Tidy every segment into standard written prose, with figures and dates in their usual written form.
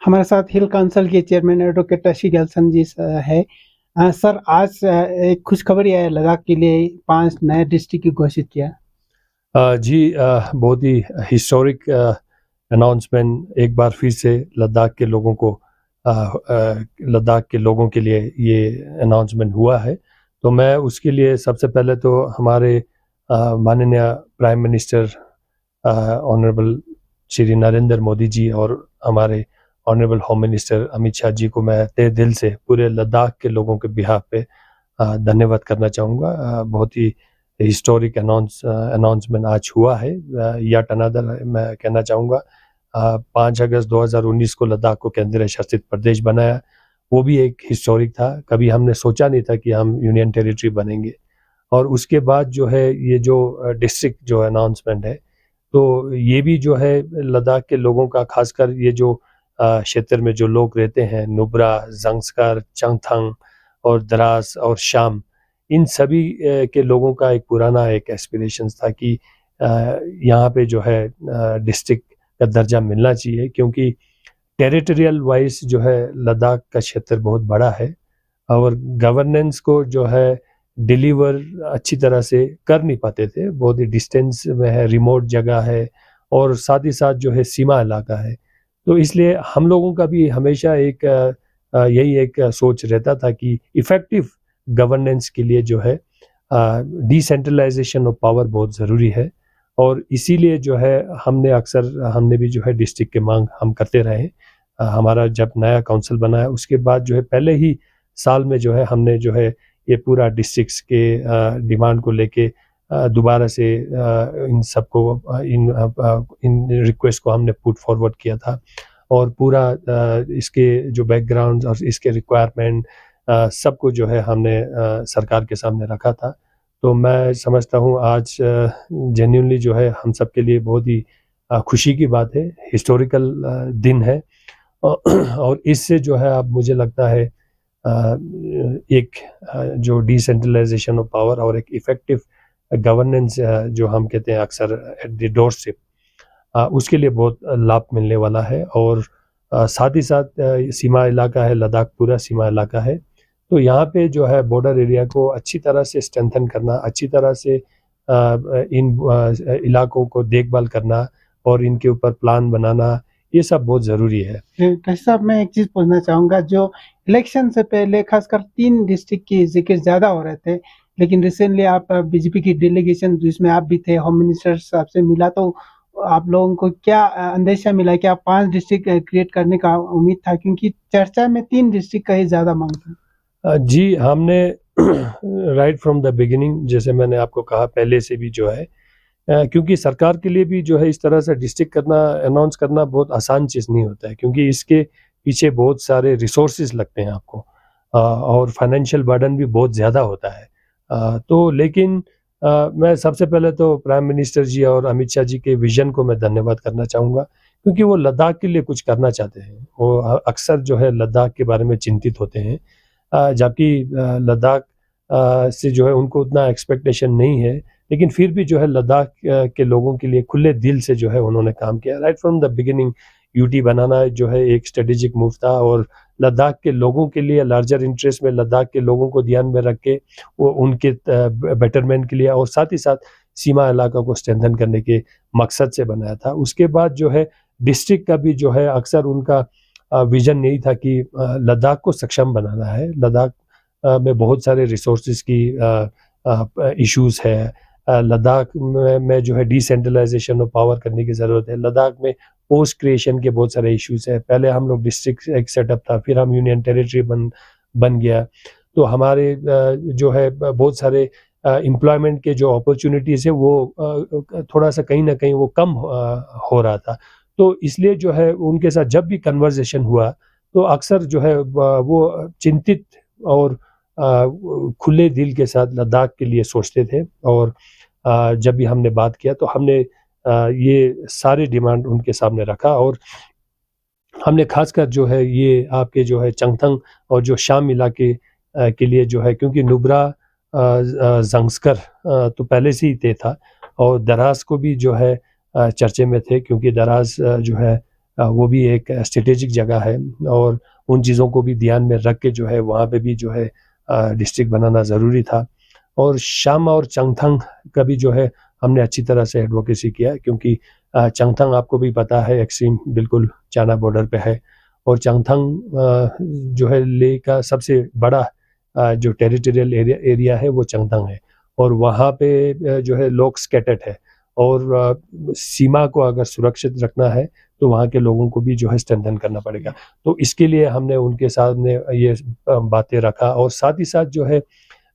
हमारे साथ हिल काउंसिल के चेयरमैन एडवोकेट शशि गैल्सन जी है। सर आज एक खुशखबरी है, लद्दाख के लिए 5 नए डिस्ट्रिक्ट की घोषित किया। जी, बहुत ही हिस्टोरिक अनाउंसमेंट एक बार फिर से लद्दाख के लोगों को लद्दाख के लोगों के लिए ये अनाउंसमेंट हुआ है। तो मैं उसके लिए सबसे पहले तो हमारे माननीय prime minister honourable Shri Narendra Modi ji और हमारे honourable home minister Amit Shah ji को मैं तहे दिल से पूरे लद्दाख के लोगों के बिहाफ पे धन्यवाद करना चाहूँगा। बहुत ही हिस्टोरिक अनाउंसमेंट आज हुआ है। यट अनदर मैं कहना चाहूँगा 5 अगस्त 2019 को लद्दाख को केंद्रीय शासित प्रदेश बनाया। वो भी एक हिस्टोरिक था। कभी हमने सोचा नहीं था कि हम यूनियन टेरिटरी बनेंगे। और उसके बाद जो है ये जो डिस्ट्रिक्ट जो अनाउंसमेंट है, तो ये भी जो है लद्दाख के लोगों का, खासकर ये जो क्षेत्र में जो लोग रहते हैं, नुब्रा, जंस्कार, चंगथंग और द्रास और शाम, इन सभी के लोगों का एक पुराना एक एस्पिरेशंस था कि यहाँ पे जो है डिस्ट्रिक्ट का दर्जा मिलना चाहिए, क्योंकि टेरिटोरियल वाइज जो है लद्दाख का क्षेत्र बहुत बड़ा है और गवर्नेंस को जो है डिलीवर अच्छी तरह से कर नहीं पाते थे। बहुत ही डिस्टेंस में है, रिमोट जगह है और साथ ही साथ जो है सीमा इलाका है। तो इसलिए हम लोगों का भी हमेशा एक यही एक सोच रहता था कि इफ़ेक्टिव गवर्नेंस के लिए जो है डिसेंट्रलाइजेशन ऑफ पावर बहुत ज़रूरी है। और इसीलिए जो है हमने भी जो है डिस्ट्रिक्ट की मांग हम करते रहे। हमारा जब नया काउंसिल बना है उसके बाद जो है पहले ही साल में जो है हमने जो है ये पूरा डिस्ट्रिक्ट्स के डिमांड को लेके दोबारा से इन सबको इन रिक्वेस्ट को हमने पुट फॉरवर्ड किया था और पूरा इसके जो बैकग्राउंड और इसके रिक्वायरमेंट सबको जो है हमने सरकार के सामने रखा था। तो मैं समझता हूँ आज जेन्युइनली जो है हम सब के लिए बहुत ही खुशी की बात है, हिस्टोरिकल दिन है। और इससे जो है अब मुझे लगता है एक जो डिसेंट्रलाइजेशन ऑफ पावर और एक इफ़ेक्टिव गवर्नेंस जो हम कहते हैं अक्सर एट द डोरस्टेप, उसके लिए बहुत लाभ मिलने वाला है। और साथ ही साथ सीमा इलाका है, लद्दाख पूरा सीमा इलाका है, तो यहाँ पे जो है बॉर्डर एरिया को अच्छी तरह से स्ट्रेंथन करना, अच्छी तरह से इन इलाकों को देखभाल करना और इनके ऊपर प्लान बनाना, ये सब बहुत ज़रूरी है। कैसे साहब, मैं एक चीज़ पूछना चाहूँगा, जो इलेक्शन से पहले खासकर 3 डिस्ट्रिक्ट की जिक्र ज़्यादा हो रहे थे, लेकिन रिसेंटली आप बीजेपी की डेलीगेशन जिसमें आप भी थे, होम मिनिस्टर साहब से मिला, तो आप लोगों को क्या अंदेशा मिला कि आप 5 डिस्ट्रिक्ट क्रिएट करने का उम्मीद था? क्योंकि चर्चा में 3 डिस्ट्रिक्ट का ही ज़्यादा मांग था। जी, हमने राइट फ्रॉम द बिगिनिंग, जैसे मैंने आपको कहा पहले से भी जो है, क्योंकि सरकार के लिए भी जो है इस तरह से डिस्ट्रिक्ट करना, अनाउंस करना बहुत आसान चीज़ नहीं होता है, क्योंकि इसके पीछे बहुत सारे रिसोर्सेज लगते हैं आपको और फाइनेंशियल बर्डन भी बहुत ज़्यादा होता है। तो लेकिन मैं सबसे पहले तो प्राइम मिनिस्टर जी और अमित शाह जी के विज़न को मैं धन्यवाद करना चाहूँगा, क्योंकि वो लद्दाख के लिए कुछ करना चाहते हैं। वो अक्सर जो है लद्दाख के बारे में चिंतित होते हैं, जबकि लद्दाख से जो है उनको उतना एक्सपेक्टेशन नहीं है, लेकिन फिर भी जो है लद्दाख के लोगों के लिए खुले दिल से जो है उन्होंने काम किया। Right from the beginning UT बनाना जो है एक स्ट्रेटेजिक मूव था और लद्दाख के लोगों के लिए, लार्जर इंटरेस्ट में लद्दाख के लोगों को ध्यान में रख के वो उनके बेटरमेंट के लिए और साथ ही साथ सीमा इलाका को स्ट्रेंथन करने के मकसद से बनाया था। उसके बाद जो है डिस्ट्रिक्ट का भी जो है अक्सर उनका विज़न यही था कि लद्दाख को सक्षम बनाना है। लद्दाख में बहुत सारे रिसोर्सेज की इश्यूज़ है। लद्दाख में जो है डिसेंट्रलाइजेशन ऑफ पावर करने की ज़रूरत है। लद्दाख में पोस्ट क्रिएशन के बहुत सारे इश्यूज़ हैं। पहले हम लोग डिस्ट्रिक्ट एक सेटअप था, फिर हम यूनियन टेरिटरी बन गया। तो हमारे जो है बहुत सारे एम्प्लॉयमेंट के जो अपॉर्चुनिटीज़ है वो थोड़ा-सा कहीं न कहीं वो कम हो रहा था। तो इसलिए जो है उनके साथ जब भी कन्वर्सेशन हुआ, तो अक्सर जो है वो चिंतित और खुले दिल के साथ लद्दाख के लिए सोचते थे। और जब भी हमने बात किया तो हमने ये सारे डिमांड उनके सामने रखा और हमने खासकर जो है ये आपके जो है चंगथंग और जो शाम इलाके के लिए जो है, क्योंकि नुब्रा जंस्कर तो पहले से ही तय था और दराज को भी जो है चर्चे में थे, क्योंकि दराज जो है वो भी एक स्ट्रेटेजिक जगह है और उन चीज़ों को भी ध्यान में रख के जो है वहाँ पे भी जो है डिस्ट्रिक्ट बनाना ज़रूरी था। और शाम और चंगथंग का भी जो है हमने अच्छी तरह से एडवोकेसी किया, क्योंकि चंगथंग आपको भी पता है एक्सट्रीम बिल्कुल चाइना बॉर्डर पे है, और चंगथंग जो है लेह का सबसे बड़ा जो टेरिटोरियल एरिया है वो चंगथंग है, और वहाँ पे जो है लोग स्कैटर्ड है, और सीमा को अगर सुरक्षित रखना है तो वहाँ के लोगों को भी जो है स्ट्रेंथन करना पड़ेगा। तो इसके लिए हमने उनके सामने ये बातें रखा, और साथ ही साथ जो है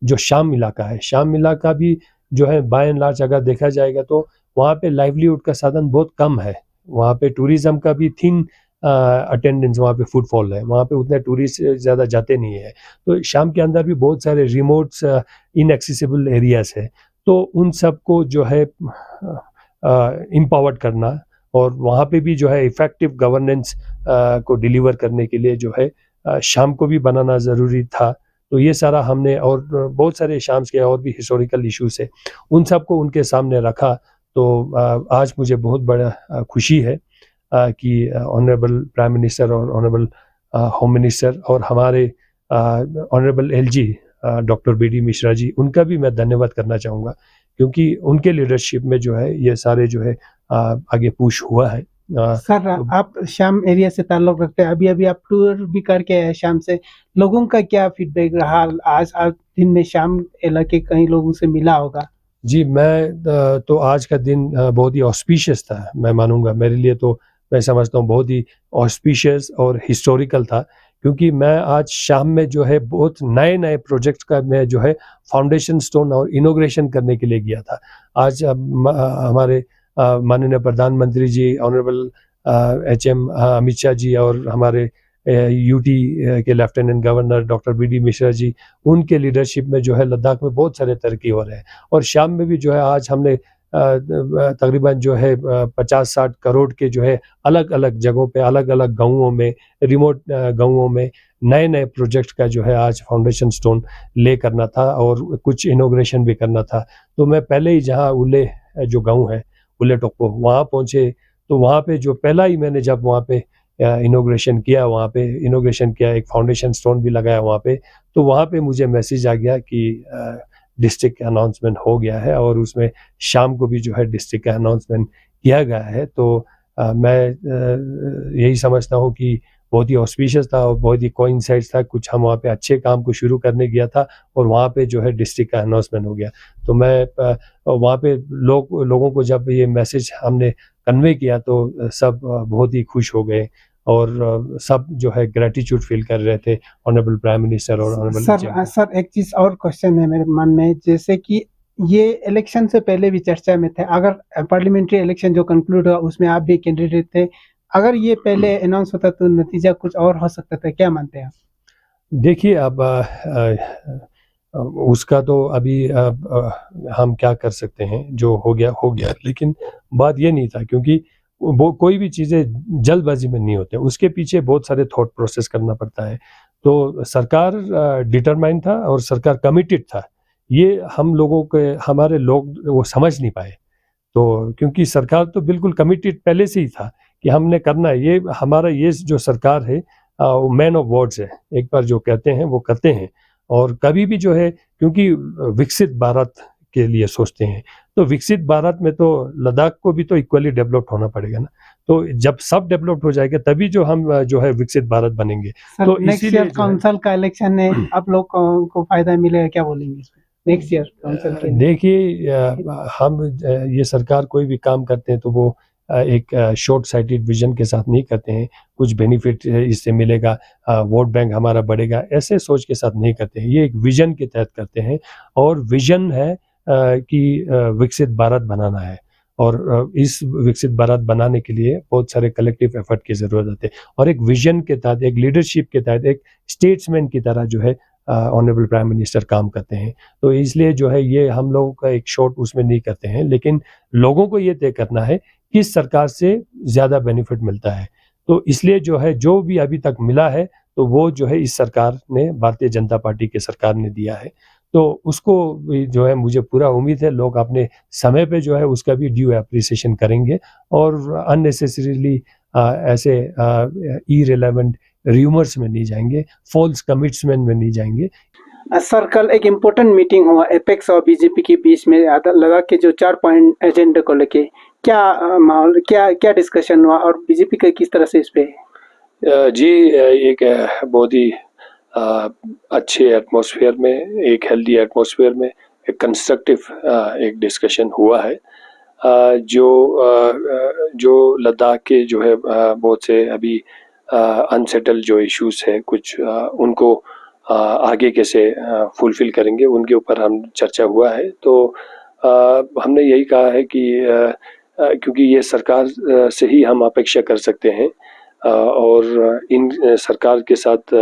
जो शाम इलाका है, शाम इलाका भी जो है बाय एंड लार्ज अगर देखा जाएगा तो वहाँ पे लाइवलीहुड का साधन बहुत कम है। वहाँ पे टूरिज़्म का भी थिन अटेंडेंस वहाँ पे फुटफॉल है, वहाँ पे उतने टूरिस्ट ज़्यादा जाते नहीं है। तो शाम के अंदर भी बहुत सारे रिमोट्स इनएक्सेसिबल एरियाज़ है, तो उन सब को जो है एम्पावर्ड करना, और वहाँ पे भी जो है इफ़ेक्टिव गवर्नेंस को डिलीवर करने के लिए जो है शाम को भी बनाना ज़रूरी था। तो ये सारा हमने, और बहुत सारे शाम्स के और भी हिस्टोरिकल इश्यूज़ है, उन सब को उनके सामने रखा। तो आज मुझे बहुत बड़ा खुशी है कि ऑनरेबल प्राइम मिनिस्टर और ऑनरेबल होम मिनिस्टर और हमारे honourable LG doctor BD Mishra ji, उनका भी मैं धन्यवाद करना चाहूँगा, क्योंकि उनके लीडरशिप में जो है ये सारे जो है आगे पुश हुआ है। सर, आप शाम एरिया से ताल्लुक रखते हैं, अभी आप टूर भी करके आए शाम से, लोगों का क्या फीडबैक रहा? आज आप दिन में शाम इलाके कई लोगों से मिला होगा। जी, मैं तो आज का दिन बहुत ही ऑस्पिशियस था, मैं मानूँगा। मेरे लिए तो मैं समझता हूँ बहुत ही ऑस्पिशियस और हिस्टोरिकल था, क्योंकि मैं आज शाम में जो है बहुत नए-नए प्रोजेक्ट्स का मैं जो है फाउंडेशन स्टोन और इनॉग्रेशन करने के लिए गया था। आज हमारे माननीय प्रधानमंत्री जी, ऑनरेबल एचएम अमित शाह जी, और हमारे यूटी के lieutenant governor doctor BD Mishra ji, उनके लीडरशिप में जो है लद्दाख में बहुत सारे तरक्की हो रहे हैं। और शाम में भी जो है आज हमने तकरीबन जो है 50-60 करोड़ के जो है अलग-अलग जगहों पे, अलग-अलग गाँवों में, रिमोट गाँवों में नए-नए प्रोजेक्ट का जो है आज फाउंडेशन स्टोन ले करना था, और कुछ इनॉग्रेशन भी करना था। तो मैं पहले ही जहाँ उले जो गाँव है, उले टोप्पो, वहाँ पहुँचे, तो वहाँ पे जो पहला ही मैंने जब वहाँ पे इनॉग्रेशन किया, वहाँ पे इनॉग्रेशन किया, एक फाउंडेशन स्टोन भी लगाया वहाँ पे, तो वहाँ पे मुझे मैसेज आ गया कि डिस्ट्रिक्ट का अनाउंसमेंट हो गया है, और उसमें शाम को भी जो है डिस्ट्रिक्ट का अनाउंसमेंट किया गया है। तो मैं यही समझता हूँ कि बहुत ही ऑस्पिशियस था और बहुत ही कोइंसाइड था। कुछ हम वहाँ पे अच्छे काम को शुरू करने गया था, और वहाँ पे जो है डिस्ट्रिक्ट का अनाउंसमेंट हो गया। तो मैं वहाँ पे लोगों को जब ये मैसेज हमने कन्वे किया तो सब बहुत ही खुश हो गए, और सब जो है ग्रैटिट्यूड फील कर रहे थे ऑनरेबल प्राइम मिनिस्टर और ऑनरेबल सर, एक चीज़ और क्वेश्चन है मेरे मन में, जैसे कि ये इलेक्शन से पहले भी चर्चा में थे, अगर पार्लियामेंट्री इलेक्शन जो कंक्लूड हुआ उसमें आप भी कैंडिडेट थे, अगर ये पहले अनाउंस होता तो नतीजा कुछ और हो सकता था, क्या मानते हैं आप? देखिए, अब उसका तो अभी हम क्या कर सकते हैं, जो हो गया, लेकिन बात ये नहीं था, क्योंकि वो कोई भी चीज़ें जल्दबाजी में नहीं होते, उसके पीछे बहुत सारे थॉट प्रोसेस करना पड़ता है। तो सरकार डिटरमाइन था और सरकार कमिटेड था, ये हम लोगों के, हमारे लोग वो समझ नहीं पाए। तो क्योंकि सरकार तो बिल्कुल कमिटेड पहले से ही था कि हमने करना है, ये हमारा, ये जो सरकार है वो मैन ऑफ वर्ड्स है, एक बार जो कहते हैं वो करते हैं, और कभी भी जो है, क्योंकि विकसित भारत के लिए सोचते हैं, तो विकसित भारत में तो लद्दाख को भी तो इक्वली डेवलप्ड होना पड़ेगा ना। तो जब सब डेवलप्ड हो जाएगा तभी जो हम जो है विकसित भारत बनेंगे। तो नेक्स्ट ईयर काउंसिल का इलेक्शन है, आप लोग को फायदा मिलेगा, क्या बोलेंगे इसमें? नेक्स्ट ईयर काउंसिल के लिए देखिए, हम ये सरकार कोई भी काम करते हैं तो वो एक शॉर्ट साइटेड विजन के साथ नहीं करते हैं, कुछ बेनिफिट इससे मिलेगा, वोट बैंक हमारा बढ़ेगा, ऐसे सोच के साथ नहीं करते हैं। ये एक विजन के तहत करते हैं, और विजन है कि विकसित भारत बनाना है, और इस विकसित भारत बनाने के लिए बहुत सारे कलेक्टिव एफर्ट की ज़रूरत होती है, और एक विजन के तहत, एक लीडरशिप के तहत, एक स्टेट्समैन की तरह जो है ऑनरेबल प्राइम मिनिस्टर काम करते हैं। तो इसलिए जो है ये हम लोगों का एक शॉर्ट उसमें नहीं करते हैं, लेकिन लोगों को ये तय करना है किस सरकार से ज़्यादा बेनिफिट मिलता है। तो इसलिए जो है, जो भी अभी तक मिला है, तो वो जो है इस सरकार ने, भारतीय जनता पार्टी की सरकार ने दिया है। तो उसको भी जो है, मुझे पूरा उम्मीद है लोग अपने समय पे जो है उसका भी ड्यू एप्रिसिएशन करेंगे, और अननेसेसरीली ऐसे इरेलेवेंट र्यूमर्स में नहीं जाएंगे, फॉल्स कमिटमेंट में नहीं जाएंगे। सर, कल एक इम्पोर्टेंट मीटिंग हुआ एपेक्स और बीजेपी के बीच में, लद्दाख के जो 4 पॉइंट एजेंडे को लेके क्या माहौल, क्या डिस्कशन हुआ और बीजेपी का किस तरह से इस पे? जी, एक बहुत ही अच्छे एटमॉस्फेयर में, एक हेल्दी एटमॉस्फेयर में एक कंस्ट्रक्टिव एक डिस्कशन हुआ है। जो लद्दाख के जो है बहुत से अभी अनसेटल जो इश्यूज हैं कुछ, उनको आगे कैसे फुलफिल करेंगे उनके ऊपर हम चर्चा हुआ है। तो हमने यही कहा है कि क्योंकि ये सरकार से ही हम अपेक्षा कर सकते हैं और इन सरकार के साथ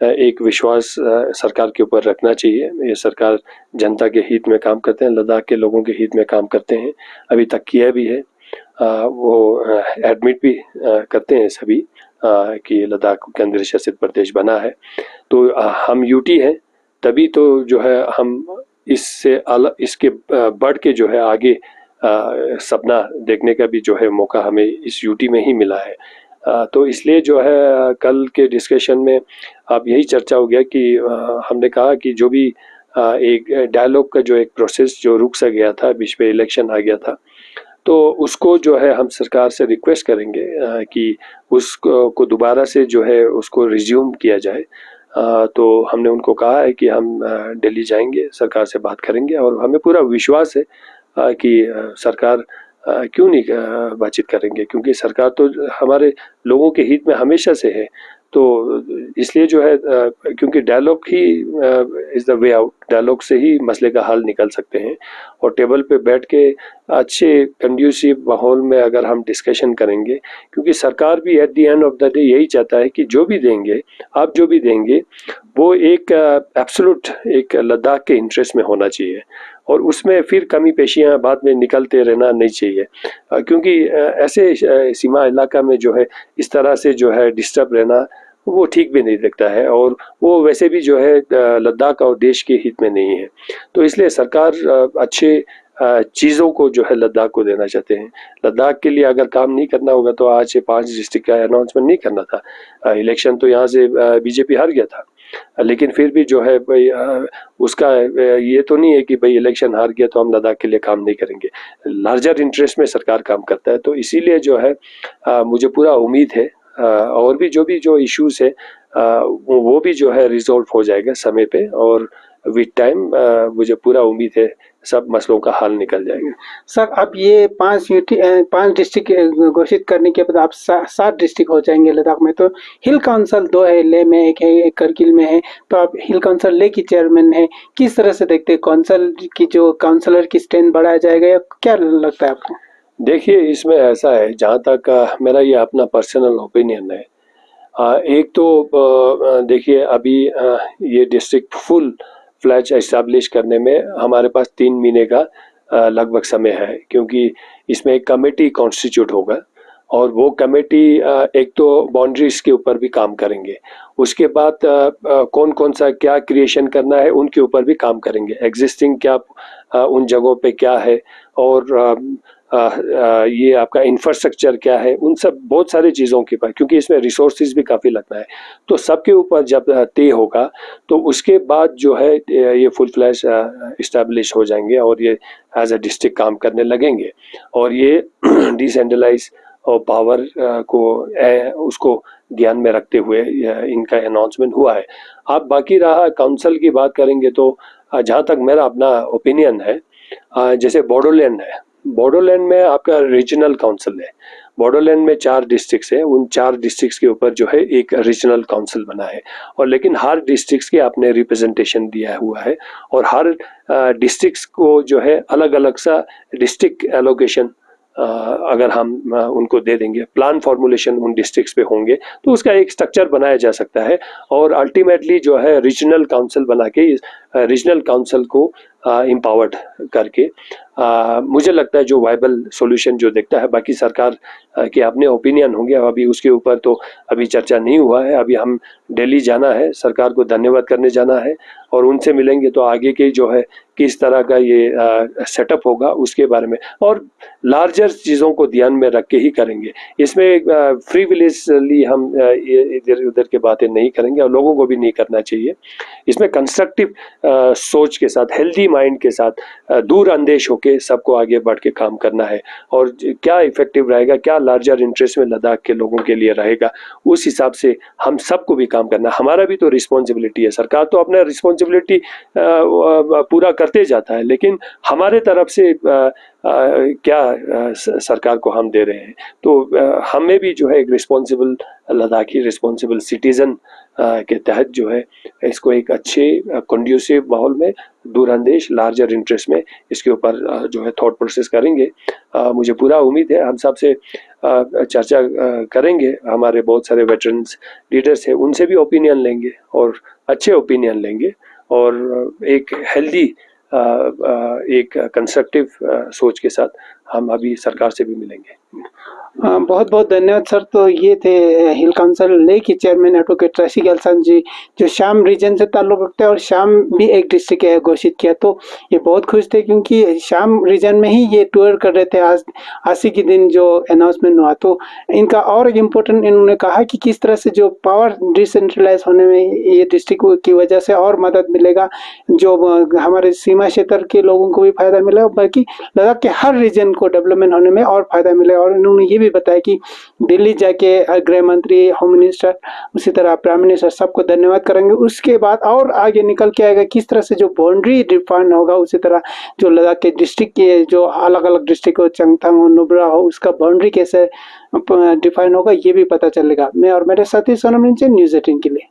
एक विश्वास सरकार के ऊपर रखना चाहिए। ये सरकार जनता के हित में काम करते हैं, लद्दाख के लोगों के हित में काम करते हैं, अभी तक किया भी है। वो एडमिट भी करते हैं सभी कि लद्दाख केंद्र शासित प्रदेश बना है। तो हम यूटी हैं, तभी तो जो है हम इससे अलग, इसके बढ़ के जो है आगे सपना देखने का भी जो है मौका हमें इस यूटी में ही मिला है। तो इसलिए जो है कल के डिस्कशन में अब यही चर्चा हो गया कि हमने कहा कि जो भी एक डायलॉग का जो एक प्रोसेस जो रुक सा गया था, बीच में इलेक्शन आ गया था, तो उसको जो है हम सरकार से रिक्वेस्ट करेंगे कि उसको दोबारा से जो है उसको रिज्यूम किया जाए। तो हमने उनको कहा है कि हम दिल्ली जाएंगे, सरकार से बात करेंगे और हमें पूरा विश्वास है कि सरकार क्यों नहीं बातचीत करेंगे, क्योंकि सरकार तो हमारे लोगों के हित में हमेशा से है। तो इसलिए जो है क्योंकि डायलॉग ही is the way out, dialogue से ही मसले का हल निकल सकते हैं। और टेबल पे बैठ के अच्छे कंड्यूसिव माहौल में अगर हम डिस्कशन करेंगे, क्योंकि सरकार भी at the end of the day यही चाहता है कि जो भी देंगे, आप जो भी देंगे, वो एक एब्सोल्यूट एक लद्दाख के इंटरेस्ट में होना चाहिए और उसमें फिर कमी पेशियां बाद में निकलते रहना नहीं चाहिए। क्योंकि ऐसे सीमा इलाका में जो है इस तरह से जो है डिस्टर्ब रहना वो ठीक भी नहीं लगता है और वो वैसे भी जो है लद्दाख और देश के हित में नहीं है। तो इसलिए सरकार अच्छे चीज़ों को जो है लद्दाख को देना चाहते हैं। लद्दाख के लिए अगर काम नहीं करना होगा तो आज से 5 डिस्ट्रिक्ट का अनाउंसमेंट नहीं करना था। इलेक्शन तो यहाँ से बीजेपी हार गया था, लेकिन फिर भी जो है भाई उसका ये तो नहीं है कि भाई इलेक्शन हार गया तो हम लद्दाख के लिए काम नहीं करेंगे। लार्जर इंटरेस्ट में सरकार काम करता है। तो इसीलिए जो है मुझे पूरा उम्मीद है और भी जो इश्यूज है वो भी जो है रिजॉल्व हो जाएगा समय पे और विद टाइम मुझे पूरा उम्मीद है सब मसलों का हल निकल जाएगा। सर, अब ये 5 डिस्ट्रिक्ट घोषित करने के बाद आप 7 डिस्ट्रिक्ट हो जाएंगे लद्दाख में। तो हिल काउंसिल 2 है, लेह में एक है, एक करगिल में है। तो आप हिल काउंसिल लेह की चेयरमैन है, किस तरह से देखते हैं काउंसिल की जो काउंसलर की स्ट्रेंथ बढ़ाया जाएगा या क्या लगता है आपको? देखिए, इसमें ऐसा है, जहाँ तक मेरा ये अपना पर्सनल ओपिनियन है, एक तो देखिए अभी ये डिस्ट्रिक्ट फुल फ्लैज एस्टैब्लिश करने में हमारे पास 3 महीने का लगभग समय है, क्योंकि इसमें एक कमेटी कॉन्स्टिट्यूट होगा और वो कमेटी एक तो बाउंड्रीज के ऊपर भी काम करेंगे, उसके बाद कौन कौन सा क्या क्रिएशन करना है उनके ऊपर भी काम करेंगे, एग्जिस्टिंग क्या उन जगहों पे क्या है और ये आपका इंफ्रास्ट्रक्चर क्या है, उन सब बहुत सारी चीज़ों के पास, क्योंकि इसमें रिसोर्सेज भी काफ़ी लगना है। तो सबके ऊपर जब तय होगा तो उसके बाद जो है ये फुल फ्लैश इस्टेब्लिश हो जाएंगे और ये एज अ डिस्ट्रिक्ट काम करने लगेंगे और ये डिसेंट्रलाइज और पावर को उसको ध्यान में रखते हुए इनका अनाउंसमेंट हुआ है। अब बाकी रहा काउंसिल की बात करेंगे तो जहाँ तक मेरा अपना ओपिनियन है, जैसे बोडोलैंड है, बोडोलैंड में आपका रीजनल काउंसिल है। बोडोलैंड में 4 डिस्ट्रिक्ट्स हैं, उन 4 डिस्ट्रिक्ट्स के ऊपर जो है एक रीजनल काउंसिल बना है और लेकिन हर डिस्ट्रिक्ट्स के आपने रिप्रेजेंटेशन दिया हुआ है और हर डिस्ट्रिक्ट्स को जो है अलग अलग सा डिस्ट्रिक्ट एलोकेशन अगर हम उनको दे देंगे, प्लान फॉर्मुलेशन उन डिस्ट्रिक्ट्स पे होंगे तो उसका एक स्ट्रक्चर बनाया जा सकता है और अल्टीमेटली जो है रीजनल काउंसिल बना के रीजनल काउंसिल को एम्पावर्ड करके मुझे लगता है जो वायबल सॉल्यूशन जो देखता है, बाकी सरकार के अपने ओपिनियन होंगे, अभी उसके ऊपर तो अभी चर्चा नहीं हुआ है। अभी हम दिल्ली जाना है, सरकार को धन्यवाद करने जाना है और उनसे मिलेंगे तो आगे के जो है किस तरह का ये सेटअप होगा उसके बारे में और लार्जर चीज़ों को ध्यान में रख के ही करेंगे। इसमें फ्रीविलेजली हम इधर उधर की बातें नहीं करेंगे और लोगों को भी नहीं करना चाहिए। इसमें कंस्ट्रक्टिव सोच के साथ, हेल्दी माइंड के साथ, दूर अंदेश होके सबको आगे बढ़ के काम करना है और क्या इफेक्टिव रहेगा, क्या लार्जर इंटरेस्ट में लद्दाख के लोगों के लिए रहेगा, उस हिसाब से हम सबको भी काम करना है। हमारा भी तो रिस्पॉन्सिबिलिटी है। सरकार तो अपना रिस्पॉन्सिबिलिटी पूरा करते जाता है, लेकिन हमारे तरफ से क्या सरकार को हम दे रहे हैं, तो हमें भी जो है एक रिस्पॉन्सिबल लद्दाखी, रिस्पॉन्सिबल सिटीजन के तहत जो है इसको एक अच्छे कंड्यूसिव माहौल में, दूरअंदेश, लार्जर इंटरेस्ट में इसके ऊपर जो है थॉट प्रोसेस करेंगे। मुझे पूरा उम्मीद है हम सबसे चर्चा करेंगे। हमारे बहुत सारे वेटरन्स लीडर्स हैं, उनसे भी ओपिनियन लेंगे और अच्छे ओपिनियन लेंगे और एक हेल्दी एक कंस्ट्रक्टिव सोच के साथ हम अभी सरकार से भी मिलेंगे। बहुत बहुत धन्यवाद सर। तो ये थे हिल काउंसिल लेह के चेयरमैन एडवोकेट ऋषि गलसान जी, जो शाम रीजन से ताल्लुक रखते हैं और शाम भी एक डिस्ट्रिक्ट है घोषित किया। तो ये बहुत खुश थे क्योंकि शाम रीजन में ही ये टूर कर रहे थे आज ही के दिन जो अनाउंसमेंट हुआ। तो इनका और इम्पोर्टेंट इन्होंने कहा कि किस तरह से जो पावर डिसेंट्रलाइज होने में ये डिस्ट्रिक्ट की वजह से और मदद मिलेगा, जो हमारे सीमा क्षेत्र के लोगों को भी फायदा मिलेगा, बाकी लद्दाख के हर रीजन को डेवलपमेंट होने में और फायदा मिलेगा। और इन्होंने ये भी बताया कि दिल्ली जाके गृह मंत्री, होम मिनिस्टर, उसी तरह प्राइम मिनिस्टर सबको धन्यवाद करेंगे। उसके बाद और आगे निकल के आएगा किस तरह से जो बाउंड्री डिफाइन होगा, उसी तरह जो लद्दाख के डिस्ट्रिक्ट के जो अलग अलग डिस्ट्रिक्ट हो, चंगथंग हो, नुब्रा हो, उसका बाउंड्री कैसे डिफाइन होगा ये भी पता चलेगा। मैं और मेरे साथी सोनम न्यूज़ 18 के लिए।